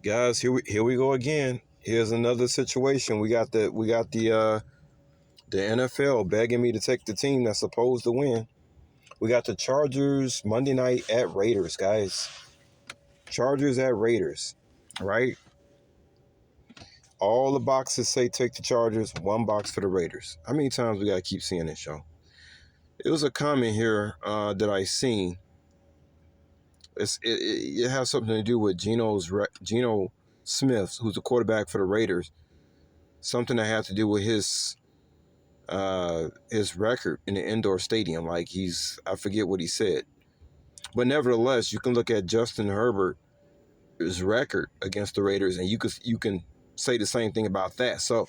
Guys, here we go again. Here's another situation. We got the NFL begging me to take the team that's supposed to win. We got the Chargers Monday night at Raiders, guys. Chargers at Raiders, right? All the boxes say take the Chargers, one box for the Raiders. How many times we gotta keep seeing this, y'all? It was a comment here that I seen. It has something to do with Geno Smith, who's the quarterback for the Raiders. Something that had to do with his record in the indoor stadium. Like I forget what he said. But nevertheless, you can look at Justin Herbert's record against the Raiders, and you can say the same thing about that. So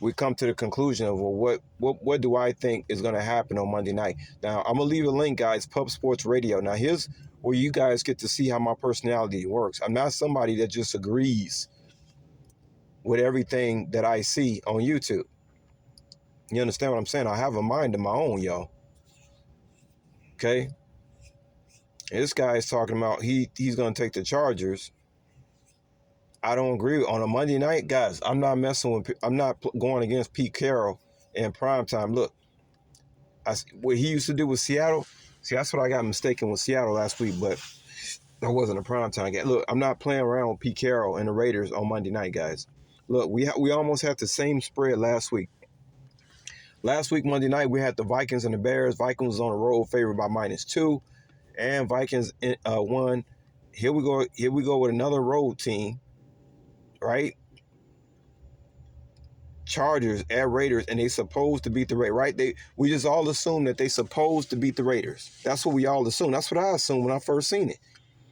we come to the conclusion of, well, what do I think is going to happen on Monday night? Now, I'm going to leave a link, guys, Pub Sports Radio. Now, here's where you guys get to see how my personality works. I'm not somebody that just agrees with everything that I see on YouTube. You understand what I'm saying? I have a mind of my own, y'all. Okay? And this guy is talking about he's going to take the Chargers. I don't agree. On a Monday night, guys, I'm not going against Pete Carroll in prime time. Look, what he used to do with Seattle, see, that's what I got mistaken with Seattle last week, but that wasn't a prime time game. Look, I'm not playing around with Pete Carroll and the Raiders on Monday night, guys. Look, we almost had the same spread last week. Last week, Monday night, we had the Vikings and the Bears. Vikings was on the road, favored by -2, and Vikings won. Here we go with another road team, right? Chargers at Raiders, and they supposed to beat the Raiders, right? We just all assume that they supposed to beat the Raiders. That's what we all assume. That's what I assumed when I first seen it.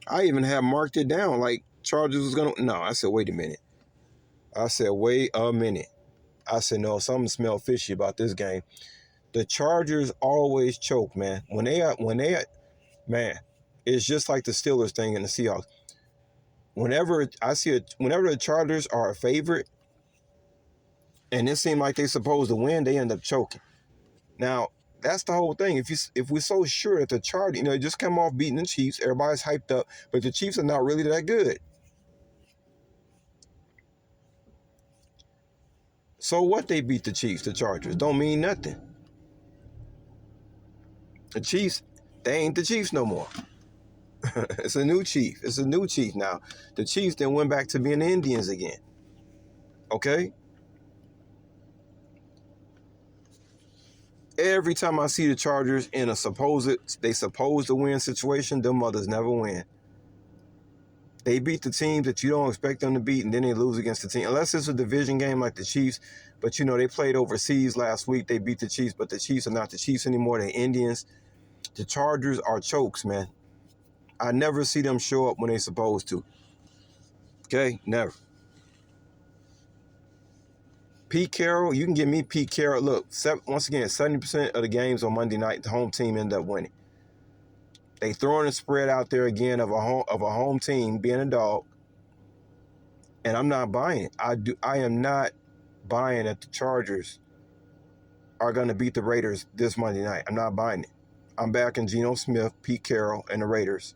I even have marked it down like Chargers was gonna. No, I said, wait a minute. I said, wait a minute. I said, no, something smell fishy about this game. The Chargers always choke, man. When they man, it's just like the Steelers thing and the Seahawks. Whenever the Chargers are a favorite, and it seems like they're supposed to win, they end up choking. Now, that's the whole thing. If we're so sure that the Chargers, they just come off beating the Chiefs, everybody's hyped up, but the Chiefs are not really that good. So what they beat the Chiefs, the Chargers, don't mean nothing. The Chiefs, they ain't the Chiefs no more. It's a new chief. It's a new chief now. The Chiefs then went back to being the Indians again. Okay? Every time I see the Chargers in a supposed to win situation, them mothers never win. They beat the teams that you don't expect them to beat, and then they lose against the team. Unless it's a division game like the Chiefs. But, they played overseas last week. They beat the Chiefs, but the Chiefs are not the Chiefs anymore. They're Indians. The Chargers are chokes, man. I never see them show up when they're supposed to. Okay? Never. Pete Carroll, you can give me Pete Carroll. Look, once again, 70% of the games on Monday night, the home team end up winning. They throwing a spread out there again of a home team being a dog, and I'm not buying it. I am not buying that the Chargers are going to beat the Raiders this Monday night. I'm not buying it. I'm backing Geno Smith, Pete Carroll, and the Raiders.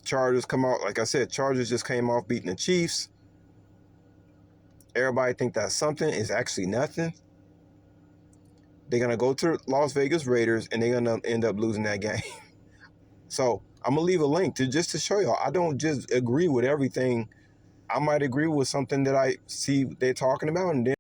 Chargers come out, like I said, Chargers just came off beating the Chiefs. Everybody think that's something. It's actually nothing. They're going to go to Las Vegas Raiders, and they're going to end up losing that game. So I'm going to leave a link just to show y'all. I don't just agree with everything. I might agree with something that I see they're talking about, and then